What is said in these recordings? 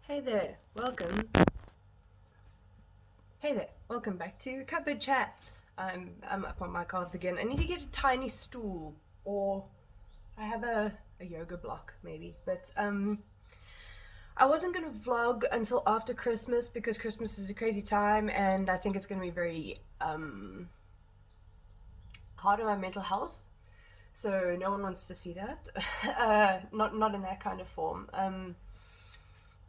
Hey there, welcome. Hey there, welcome back to Cupboard Chats. I'm up on my calves again. I need to get a tiny stool, or I have a yoga block maybe. But I wasn't gonna vlog until after Christmas because Christmas is a crazy time, and I think it's gonna be very hard on my mental health. So no one wants to see that. Not in that kind of form.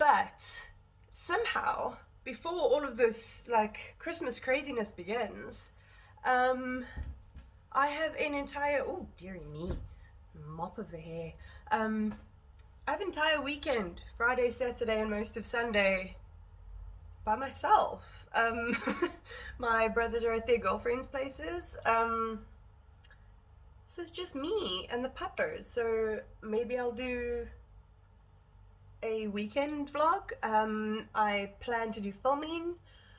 But somehow, before all of this Christmas craziness begins, I have an entire, oh dearie me, mop of the hair. I have an entire weekend, Friday, Saturday, and most of Sunday by myself. My brothers are at their girlfriends' places. So it's just me and the puppers. So maybe I'll do a weekend vlog. I plan to do filming.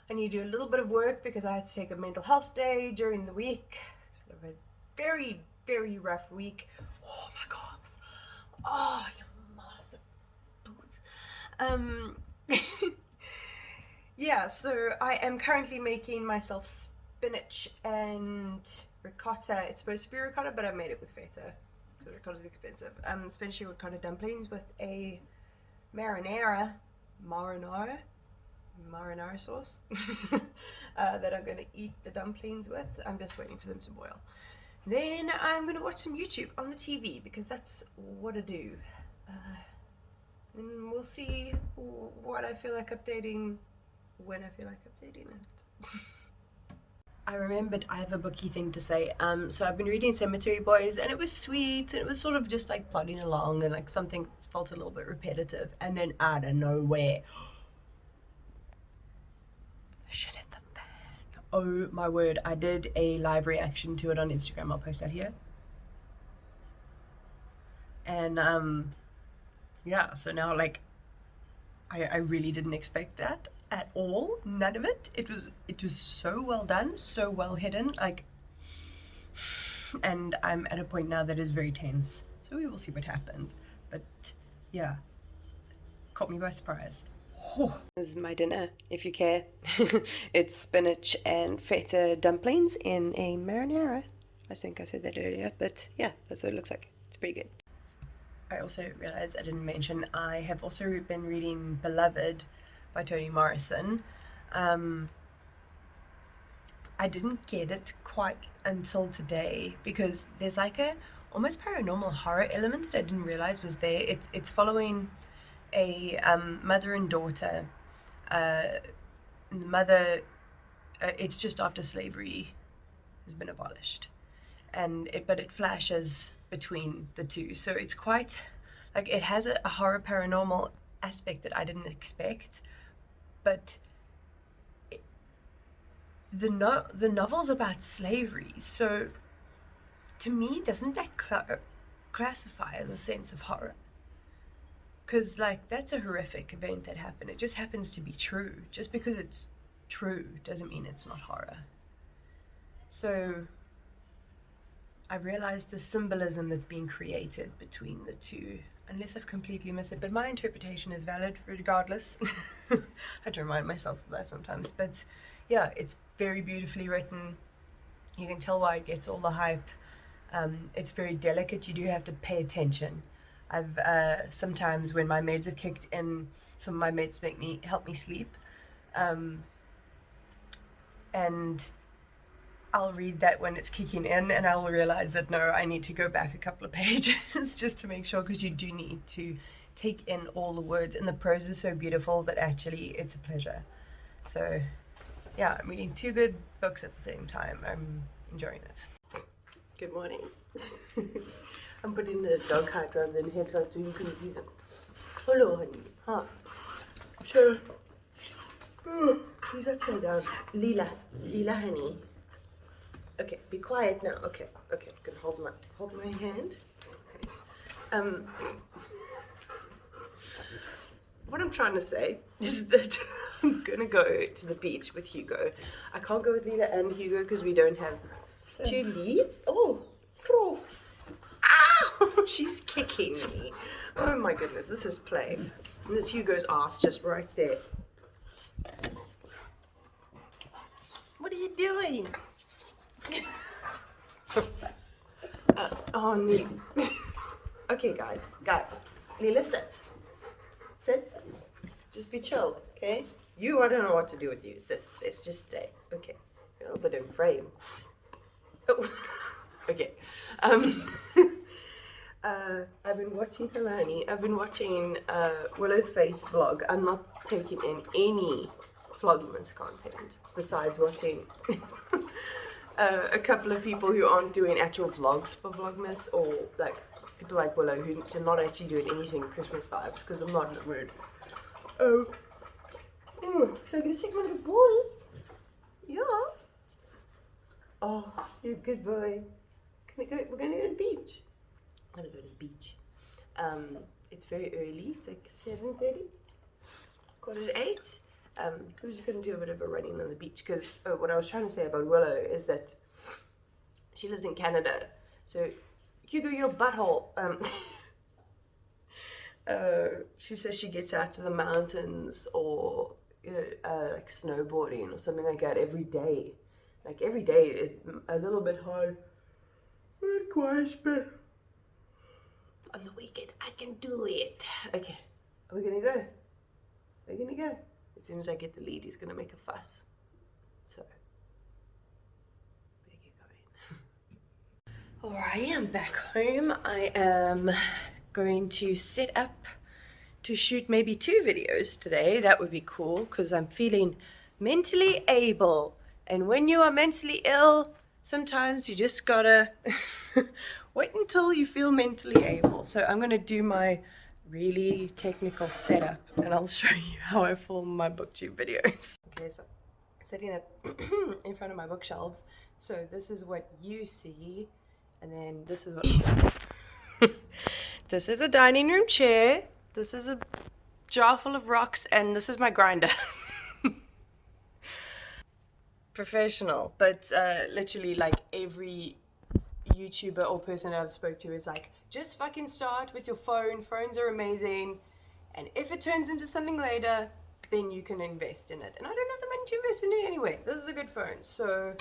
I need to do a little bit of work because I had to take a mental health day during the week. Sort of a very, very rough week. Oh my god. Oh, you massive boots. Yeah, so I am currently making myself spinach and ricotta. It's supposed to be ricotta, but I made it with feta. So ricotta's expensive. Spinach and ricotta dumplings with a marinara sauce that I'm gonna eat the dumplings with. I'm just waiting for them to boil. Then I'm gonna watch some YouTube on the TV because that's what I do. And we'll see what I feel like updating when I feel like updating it. I remembered I have a booky thing to say. So I've been reading Cemetary Boys, and it was sweet, and it was sort of just like plodding along, and like something felt a little bit repetitive, and then out of nowhere, shit hit the fan. Oh my word! I did a live reaction to it on Instagram. I'll post that here. And yeah, so now I really didn't expect that at all. None of it. It was so well done, so well hidden, and I'm at a point now that is very tense, so we will see what happens. But yeah, caught me by surprise. This is my dinner, if you care. It's spinach and feta dumplings in a marinara. I think I said that earlier, but yeah, that's what it looks like. It's pretty good. I also realized I didn't mention I have also been reading Beloved by Toni Morrison. I didn't get it quite until today because there's like a almost paranormal horror element that I didn't realize was there. It's following a mother and daughter. The mother, it's just after slavery has been abolished, but it flashes between the two, so it's quite it has a horror paranormal aspect that I didn't expect. But the novel's about slavery, so to me, doesn't that classify as a sense of horror? Because that's a horrific event that happened. It just happens to be true. Just because it's true doesn't mean it's not horror. So I realized the symbolism that's being created between the two, unless I've completely missed it, but my interpretation is valid regardless. I have to remind myself of that sometimes. But yeah, it's very beautifully written. You can tell why it gets all the hype. It's very delicate. You do have to pay attention. I've sometimes when my maids have kicked in, some of my maids help me sleep, and I'll read that when it's kicking in, and I will realize that no, I need to go back a couple of pages just to make sure, because you do need to take in all the words, and the prose is so beautiful that actually it's a pleasure. So yeah, I'm reading two good books at the same time. I'm enjoying it. Good morning. I'm putting the dog hide rather than head hide so you can use it. Hello, honey. Huh? So, he's upside down. Lila, honey. Okay, be quiet now. Okay, you can hold my hand. Okay. What I'm trying to say is that I'm gonna go to the beach with Hugo. I can't go with Lila and Hugo because we don't have two leads. Oh, ow! She's kicking me. Oh my goodness, this is play. And there's Hugo's ass just right there. What are you doing? Oh, no. Okay, guys. Lila, sit. Sit. Just be chill, okay? I don't know what to do with you. Sit. Let's just stay. Okay. A little bit in frame. Oh. Okay. I've been watching Helani. I've been watching Willow Faith vlog. I'm not taking in any Vlogmas content besides watching a couple of people who aren't doing actual vlogs for Vlogmas, or like people like Willow who are not actually doing anything Christmas vibes, because I'm not in the mood. Oh, so I'm gonna take my little boy. Yeah. Oh, you're a good boy. We're gonna go to the beach. I'm gonna go to the beach. It's very early. It's like 7:30, 7:45. We're just gonna do a bit of a running on the beach, because what I was trying to say about Willow is that she lives in Canada. So, Hugo, your butthole. She says she gets out to the mountains or like snowboarding or something like that every day. Like every day is a little bit hard. Likewise, but on the weekend I can do it. Okay, are we gonna go? We're gonna go. As soon as I get the lead, he's gonna make a fuss. So, better get going. Alrighty, I'm back home. I am going to set up to shoot maybe 2 videos today. That would be cool, because I'm feeling mentally able. And when you are mentally ill, sometimes you just gotta wait until you feel mentally able. So I'm gonna do my really technical setup, and I'll show you how I film my booktube videos. Okay, so sitting up in front of my bookshelves. So this is what you see, and then this is what this is a dining room chair, this is a jar full of rocks, and this is my grinder. Professional, but literally like every YouTuber or person I've spoke to is like, just fucking start with your phone. Phones are amazing, and if it turns into something later, then you can invest in it. And I don't have the money to invest in it anyway. This is a good phone, so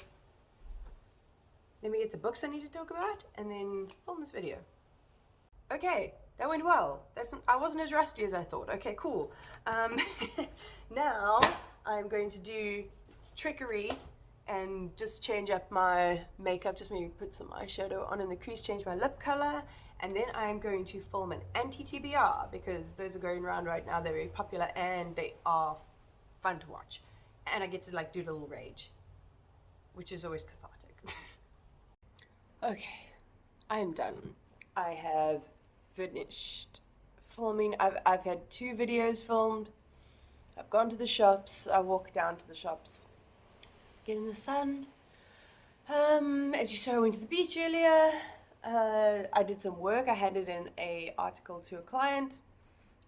let me get the books I need to talk about and then film this video. Okay, that went well. I wasn't as rusty as I thought. Okay, cool. Now I'm going to do trickery and just change up my makeup, just maybe put some eyeshadow on in the crease, change my lip color, and then I'm going to film an anti-TBR, because those are going around right now. They're very popular and they are fun to watch, and I get to like do a little rage, which is always cathartic. Okay, I am done. I have finished filming. I've had 2 videos filmed. I've gone to the shops. I walked down to the shops, get in the sun. As you saw, I went to the beach earlier. I did some work. I handed in an article to a client.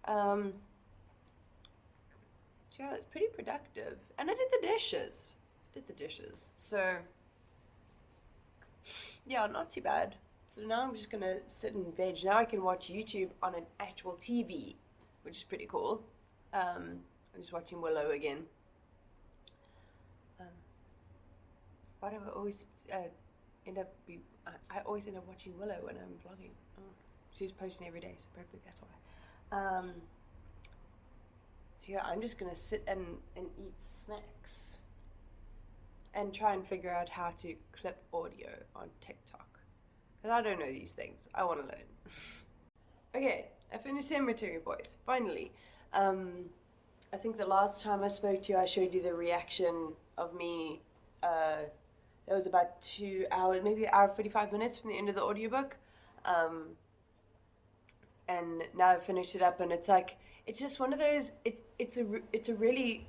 So yeah, it's pretty productive. And I did the dishes. So yeah, not too bad. So now I'm just gonna sit and veg. Now I can watch YouTube on an actual TV, which is pretty cool. I'm just watching Willow again. Why do I always I always end up watching Willow when I'm vlogging. Oh, she's posting every day, so probably that's why. So yeah, I'm just gonna sit and eat snacks and try and figure out how to clip audio on TikTok, because I don't know these things. I want to learn. Okay, I finished Cemetary, boys, finally. I think the last time I spoke to you, I showed you the reaction of me. That was about 2 hours, maybe an hour 45 minutes from the end of the audiobook. And now I've finished it up, and it's like, it's just one of those, it's a really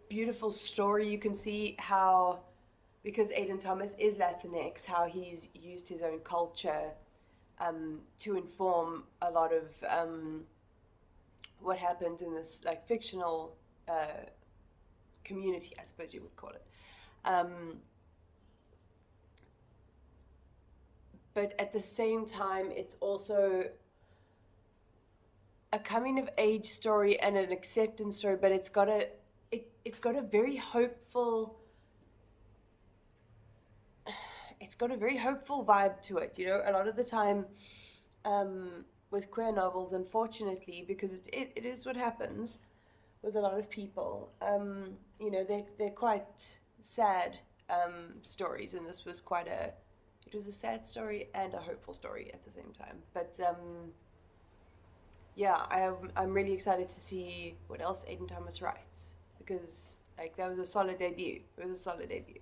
beautiful story. You can see how, because Aidan Thomas is Latinx, how he's used his own culture to inform a lot of what happens in this like fictional community, I suppose you would call it. But at the same time, it's also a coming of age story and an acceptance story, but it's got a very hopeful vibe to it. A lot of the time, with queer novels, unfortunately, because it is what happens with a lot of people. They're quite sad stories, and this was it was a sad story and a hopeful story at the same time. But yeah, I'm really excited to see what else Aidan Thomas writes, because that was a solid debut. It was a solid debut.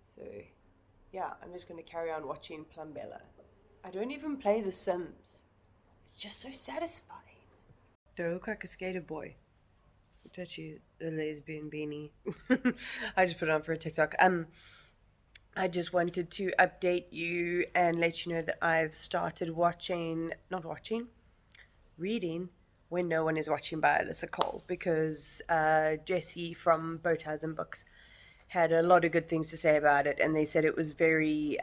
So yeah, I'm just gonna carry on watching Plumbella. I don't even play The Sims. It's just so satisfying. Do I look like a skater boy? It's actually a lesbian beanie. I just put it on for a TikTok. I just wanted to update you and let you know that I've started reading When No One Is Watching by Alyssa Cole, because Jessie from Bow Ties and Books had a lot of good things to say about it, and they said it was very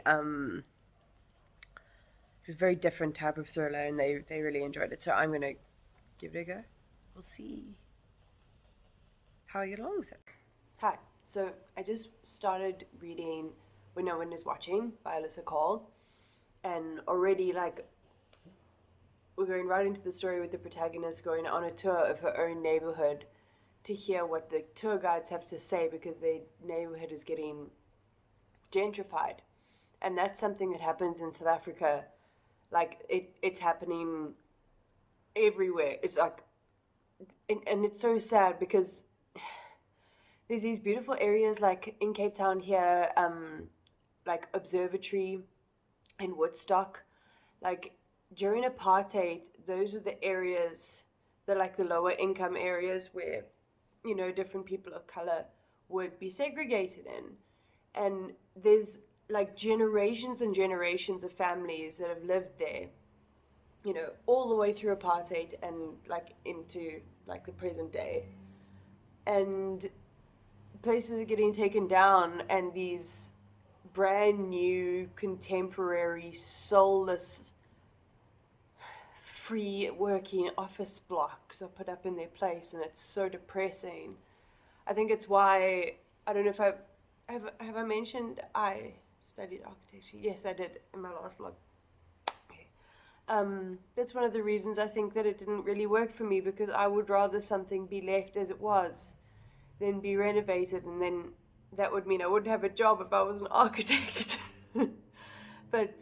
different type of thriller, and they really enjoyed it. So I'm gonna give it a go. We'll see how I get along with it. Hi. So I just started reading When No One Is Watching by Alyssa Cole, and already we're going right into the story with the protagonist going on a tour of her own neighborhood to hear what the tour guides have to say, because the neighborhood is getting gentrified. And that's something that happens in South Africa. It's happening everywhere. It's and it's so sad, because there's these beautiful areas in Cape Town here, Observatory and Woodstock. During apartheid, those were the areas, the lower income areas where, different people of color would be segregated in. And there's generations and generations of families that have lived there, all the way through apartheid and into the present day. And places are getting taken down, and these brand new, contemporary, soulless, free working office blocks are put up in their place, and it's so depressing. I think it's why, I don't know if have I mentioned I studied architecture? Yes, I did, in my last vlog. That's one of the reasons I think that it didn't really work for me, because I would rather something be left as it was than be renovated, and then that would mean I wouldn't have a job if I was an architect. But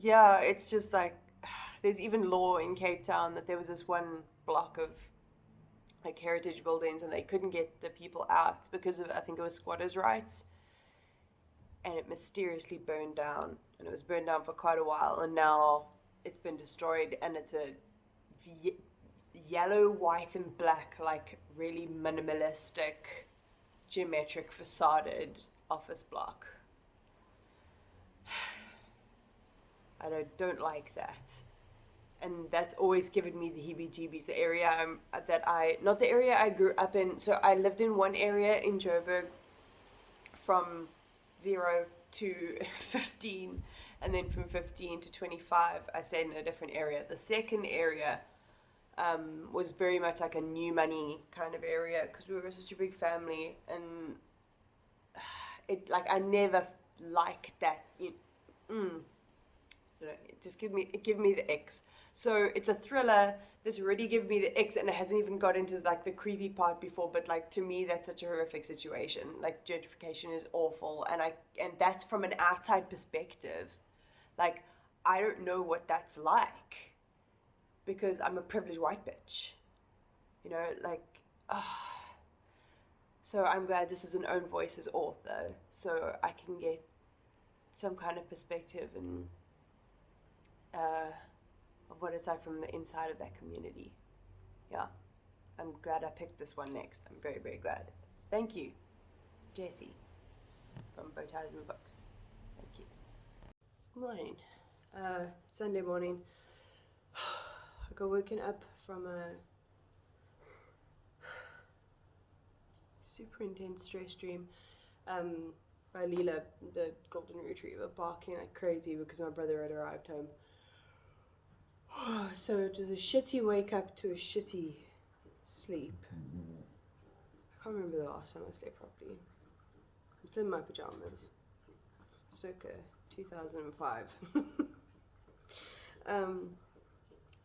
yeah, it's just there's even law in Cape Town that there was this one block of heritage buildings, and they couldn't get the people out because of, I think it was squatters' rights, and it mysteriously burned down, and it was burned down for quite a while, and now it's been destroyed, and it's a yellow, white, and black, really minimalistic, geometric, facaded office block. I don't like that. And that's always given me the heebie-jeebies. The area not the area I grew up in. So I lived in one area in Joburg from 0 to 15, and then from 15 to 25 I stayed in a different area. The second area was very much a new money kind of area, because we were such a big family, and I never liked that. It just give me the X. So it's a thriller that's already given me the X, and it hasn't even got into the creepy part before. But to me, that's such a horrific situation. Gentrification is awful, and that's from an outside perspective. I don't know what that's like, because I'm a privileged white bitch. So I'm glad this is an own voice as author, so I can get some kind of perspective and of what it's like from the inside of that community. Yeah, I'm glad I picked this one next. I'm very, very glad. Thank you, Jessie from Bow Ties and Books. Thank you. Good morning. Sunday morning. I got woken up from a super intense stress dream by Leela, the golden retriever, barking like crazy because my brother had arrived home. So it was a shitty wake up to a shitty sleep. I can't remember the last time I slept properly. I'm still in my pajamas. Circa 2005.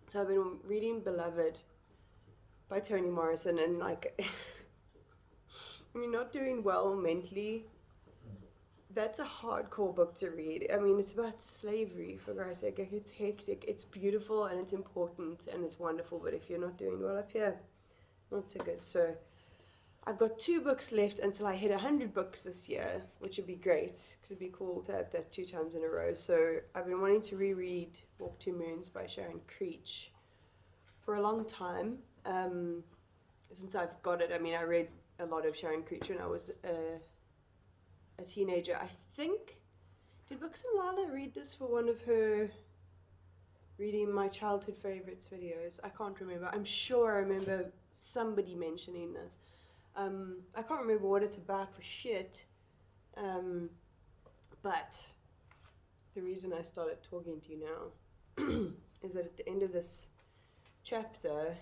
So I've been reading Beloved by Toni Morrison, and like when you're not doing well mentally, that's a hardcore book to read. I mean, it's about slavery, for Christ's sake. Like, it's hectic, it's beautiful, and it's important, and it's wonderful, but if you're not doing well up here, not so good. So I've got 2 books left until I hit 100 books this year, which would be great, because it'd be cool to have that 2 times in a row. So I've been wanting to reread Walk 2 Moons by Sharon Creech for a long time. Since I've got it, I mean, I read a lot of Sharon Creech when I was a teenager. I think, did Books and Lala read this for one of her reading my childhood favorites videos? I can't remember. I'm sure I remember somebody mentioning this. I can't remember what it's about for shit, but the reason I started talking to you now is that at the end of this chapter,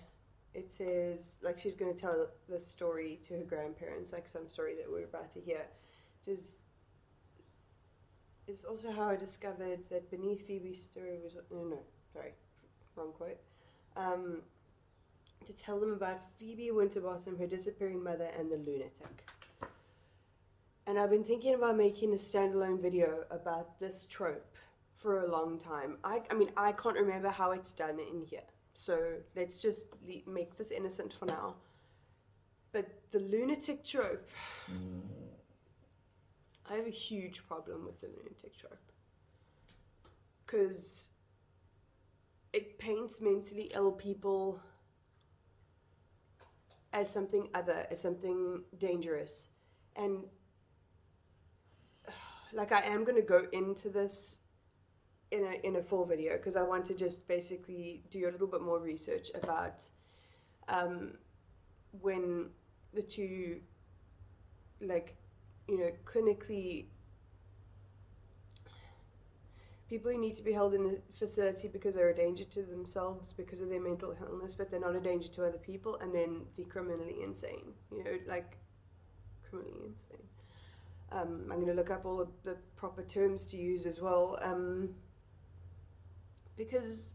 it says, like, she's going to tell this story to her grandparents, like some story that we're about to hear. It's also how I discovered that beneath Phoebe's story was, wrong quote, to tell them about Phoebe Winterbottom, her disappearing mother, and the lunatic. And I've been thinking about making a standalone video about this trope for a long time. I mean, I can't remember how it's done in here, so let's just make this innocent for now. But the lunatic trope, I have a huge problem with the lunatic trope, because it paints mentally ill people as something other, as something dangerous. And like, I am going to go into this in a full video, because I want to just basically do a little bit more research about when the 2, like, you know, clinically, people who need to be held in a facility because they're a danger to themselves because of their mental illness, but they're not a danger to other people, and then the criminally insane, you know, like, criminally insane. I'm going to look up all of the proper terms to use as well, because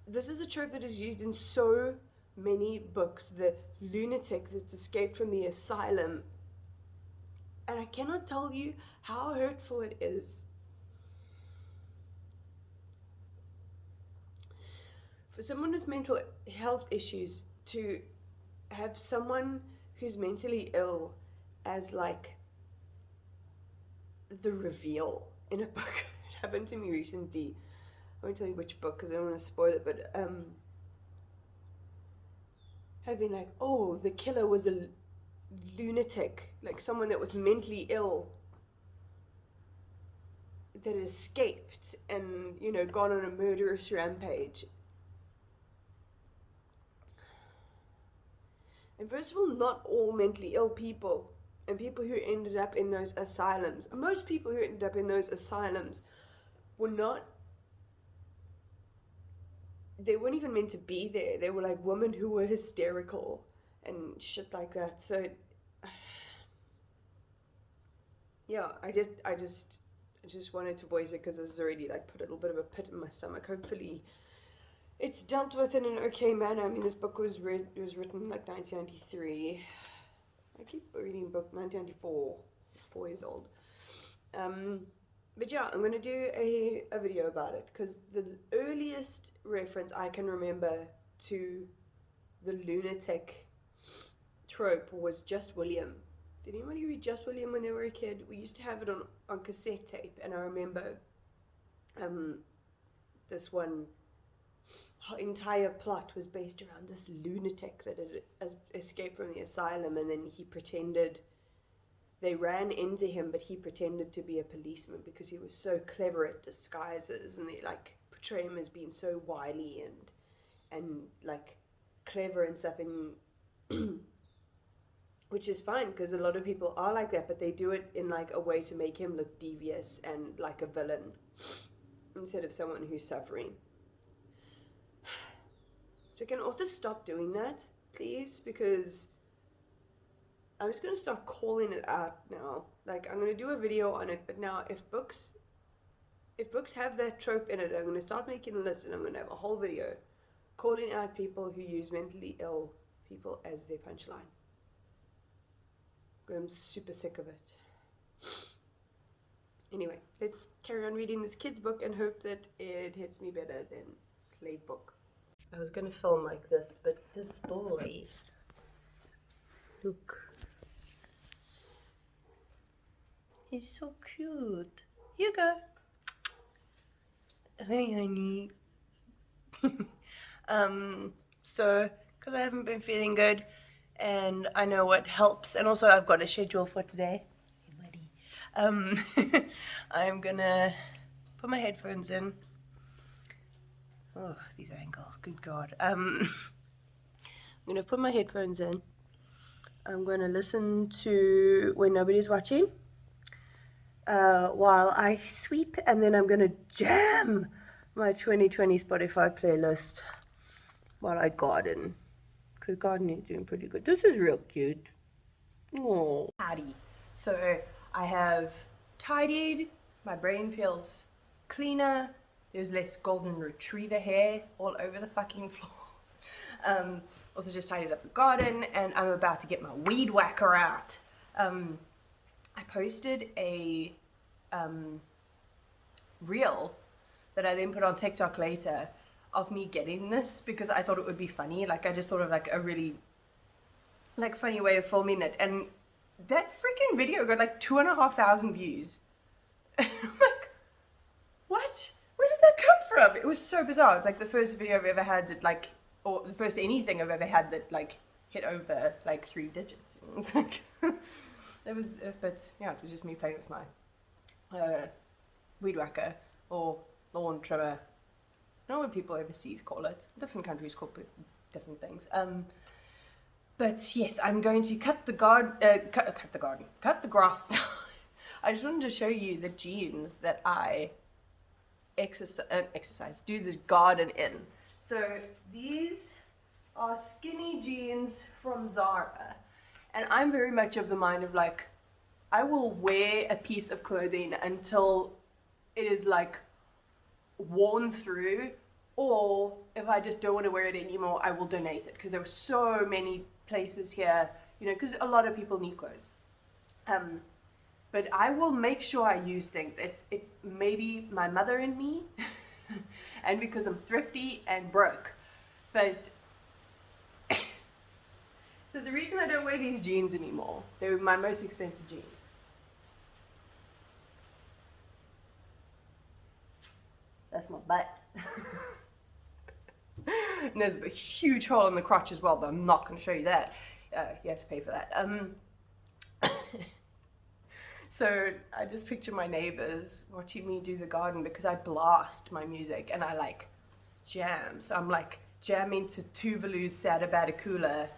this is a trope that is used in so many books. The lunatic that's escaped from the asylum, and I cannot tell you how hurtful it is for someone with mental health issues to have someone who's mentally ill as, like, the reveal in a book. It happened to me recently. I won't tell you which book because I don't want to spoil it, but having, like, oh, the killer was a lunatic, like someone that was mentally ill that escaped and, you know, gone on a murderous rampage. And first of all, not all mentally ill people, and people who ended up in those asylums, most people who ended up in those asylums were not, they weren't even meant to be there. They were like women who were hysterical and shit like that. So yeah, I just wanted to voice it because this has already, like, put a little bit of a pit in my stomach. Hopefully it's dealt with in an okay manner. I mean, this book was written in, like, 1993. I keep reading book 1994, 4 years old. But yeah, I'm going to do a video about it, because the earliest reference I can remember to the lunatic trope was Just William. Did anybody read Just William when they were a kid? We used to have it on cassette tape, and I remember this one, her entire plot was based around this lunatic that had escaped from the asylum, and then he pretended, they ran into him, but he pretended to be a policeman because he was so clever at disguises, and they, like, portray him as being so wily and like clever and stuff, and which is fine because a lot of people are like that, but they do it in, like, a way to make him look devious and like a villain instead of someone who's suffering. So can authors stop doing that, please? Because I'm just going to start calling it out now. Like, I'm going to do a video on it, but now if books have that trope in it, I'm going to start making a list, and I'm going to have a whole video calling out people who use mentally ill people as their punchline. I'm super sick of it. Anyway, let's carry on reading this kid's book and hope that it hits me better than Slade book. I was going to film like this, but this boy, look, he's so cute. Here you go. Hey, honey. So, because I haven't been feeling good, and I know what helps, and also I've got a schedule for today. Hey, buddy. I'm gonna put my headphones in. Oh, these angles, good God. I'm gonna put my headphones in. I'm gonna listen to When Nobody's Watching while I sweep, and then I'm gonna jam my 2020 Spotify playlist while I garden, because gardening is doing pretty good. This is real cute. Oh, Patty. So I have tidied. My brain feels cleaner. There's less golden retriever hair all over the fucking floor. Also just tidied up the garden, and I'm about to get my weed whacker out. I posted a reel that I then put on TikTok later of me getting this, because I thought it would be funny. Like, I just thought of like a really like funny way of filming it, and that freaking video got like 2,500 views. I'm like, what? Where did that come from? It was so bizarre. It's like the first video I've ever had that like, or the first anything I've ever had that like hit over like 3 digits. It's like it was, but yeah, it was just me playing with my weed whacker or lawn trimmer. I don't know what people overseas call it. Different countries call it different things. But yes, I'm going to cut the grass now. I just wanted to show you the jeans that I do this garden in. So these are skinny jeans from Zara, and I'm very much of the mind of like, I will wear a piece of clothing until it is like worn through, or if I just don't want to wear it anymore, I will donate it, because there were so many places here, you know, because a lot of people need clothes. But I will make sure I use things. It's maybe my mother and me, and because I'm thrifty and broke. But so the reason I don't wear these jeans anymore, they were my most expensive jeans. That's my butt. And there's a huge hole in the crotch as well, but I'm not going to show you that. You have to pay for that. So I just picture my neighbors watching me do the garden, because I blast my music and I like jam. So I'm like jamming to Tuvalu's Sad About a Cooler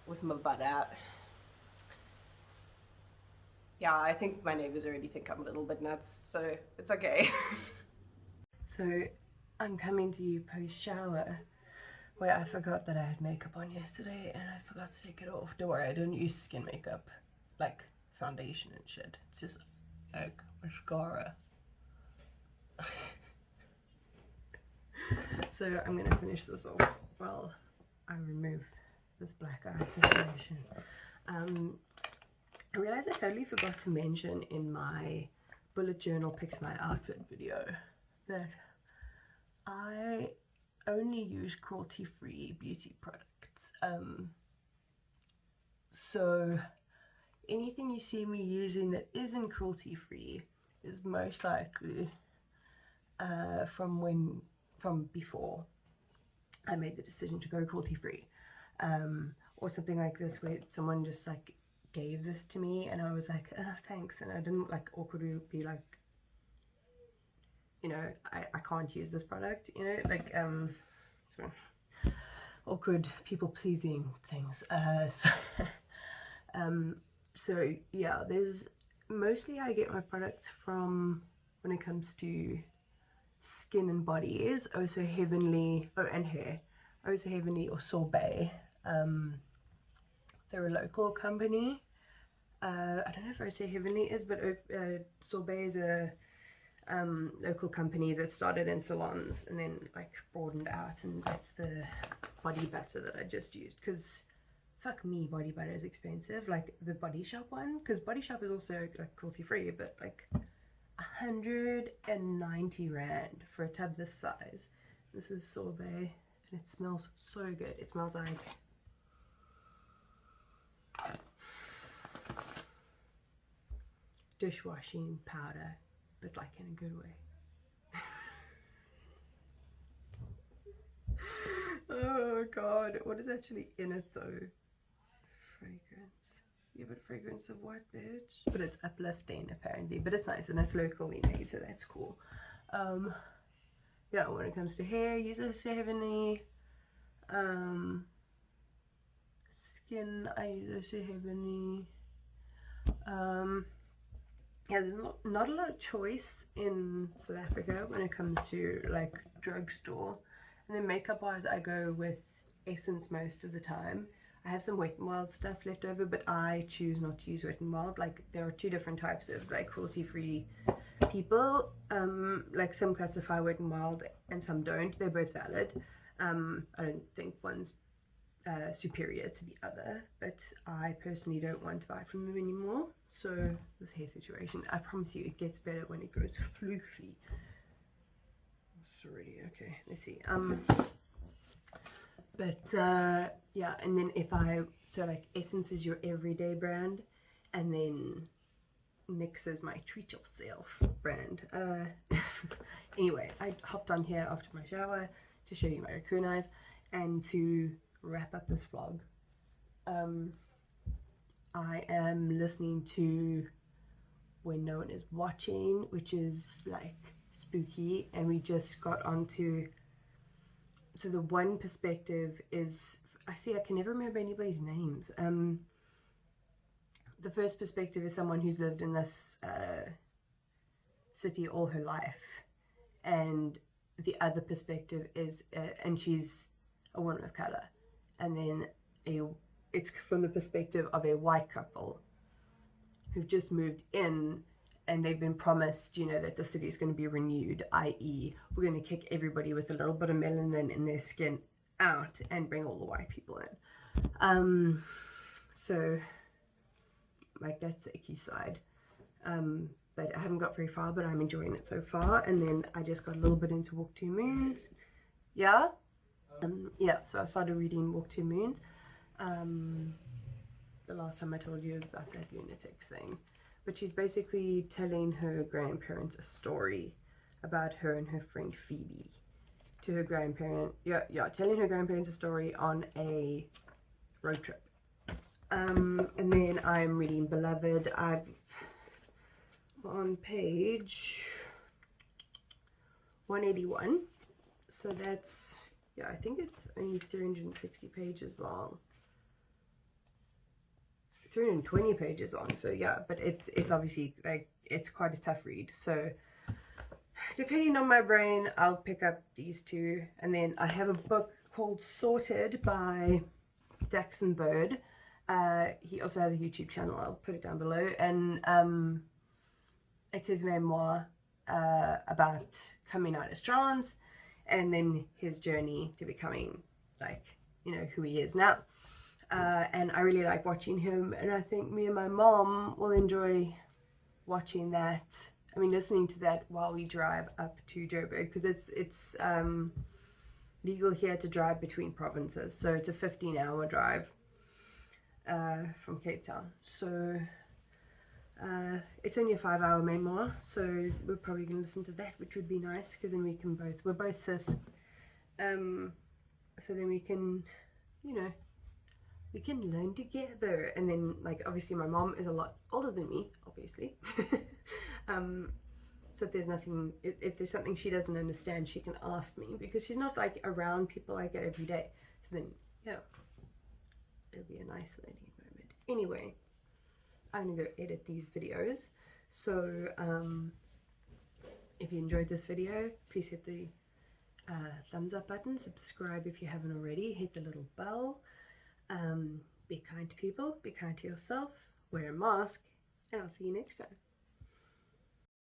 with my butt out. Yeah, I think my neighbors already think I'm a little bit nuts, so it's okay. So I'm coming to you post-shower, where I forgot that I had makeup on yesterday and I forgot to take it off. Don't worry, I don't use skin makeup, like foundation and shit. It's just like mascara. So I'm gonna finish this off while I remove this black eye situation. I realized I totally forgot to mention in my bullet journal picks my outfit video that I only use cruelty-free beauty products. So anything you see me using that isn't cruelty-free is most likely from before I made the decision to go cruelty-free, or something like this where someone just like gave this to me and I was like, thanks, and I didn't like awkwardly be like, you know, I can't use this product, you know, like so awkward people pleasing things. So yeah, there's mostly I get my products from, when it comes to skin and body, is also Heavenly, oh, and hair, Oh So Heavenly or Sorbet. They're a local company. I don't know if Oh So Heavenly is, but Sorbet is a local company that started in salons and then like broadened out, and that's the body butter that I just used, because fuck me, body butter is expensive. Like the Body Shop one, because Body Shop is also like cruelty free, but like 190 rand for a tub this size. This is Sorbet and it smells so good. It smells like dishwashing powder, but like in a good way. Oh god, what is actually in it though? Fragrance. Yeah, but fragrance of what, bitch? But it's uplifting apparently, but it's nice and it's locally made, so that's cool. Yeah, when it comes to hair, use Oh So Heavenly. Skin, I use Oh So Heavenly. Yeah, there's not a lot of choice in South Africa when it comes to like drugstore. And then makeup wise, I go with Essence most of the time. I have some Wet n Wild stuff left over, but I choose not to use Wet n Wild. Like there are two different types of like cruelty free people. Like some classify Wet n Wild and some don't. They're both valid. I don't think one's superior to the other, but I personally don't want to buy from them anymore. So this hair situation, I promise you it gets better when it goes floofy. It's already okay. Let's see. But yeah, and then if I, so like Essence is your everyday brand, and then NYX is my treat yourself brand. Anyway, I hopped on here after my shower to show you my raccoon eyes and to wrap up this vlog. I am listening to When No One Is Watching, which is like spooky, and we just got onto, so the one perspective is, I can never remember anybody's names. The first perspective is someone who's lived in this city all her life, and the other perspective is and she's a woman of color, and then it's from the perspective of a white couple who've just moved in, and they've been promised, you know, that the city is going to be renewed, i.e. we're going to kick everybody with a little bit of melanin in their skin out and bring all the white people in. So like that's the icky side. But I haven't got very far, but I'm enjoying it so far. And then I just got a little bit into Walk Two Moons. Yeah? Yeah, so I started reading Walk Two Moons. The last time I told you was about that lunatic thing. But she's basically telling her grandparents a story about her and her friend Phoebe. To her grandparent, telling her grandparents a story on a road trip. And then I'm reading Beloved. I'm on page 181. So that's, yeah, I think it's only 360 pages long. 320 pages long, so yeah, but it's obviously like it's quite a tough read, so depending on my brain I'll pick up these two. And then I have a book called Sorted by Jackson Bird. He also has a YouTube channel, I'll put it down below, and it's his memoir about coming out as trans and then his journey to becoming, like, you know, who he is now. And I really like watching him, and I think me and my mom will enjoy watching that. I mean, listening to that while we drive up to Joburg, because it's legal here to drive between provinces, so it's a 15-hour drive from Cape Town. So it's only a 5-hour memoir, so we're probably gonna listen to that, which would be nice, because then we're both cis, so then we can, you know, we can learn together. And then, like, obviously my mom is a lot older than me, obviously. So if there's something she doesn't understand, she can ask me, because she's not like around people like that every day. So then, yeah, it'll be a nice learning moment. Anyway, I'm gonna go edit these videos. So if you enjoyed this video, please hit the thumbs up button, subscribe if you haven't already, hit the little bell. Be kind to people, be kind to yourself, wear a mask, and I'll see you next time.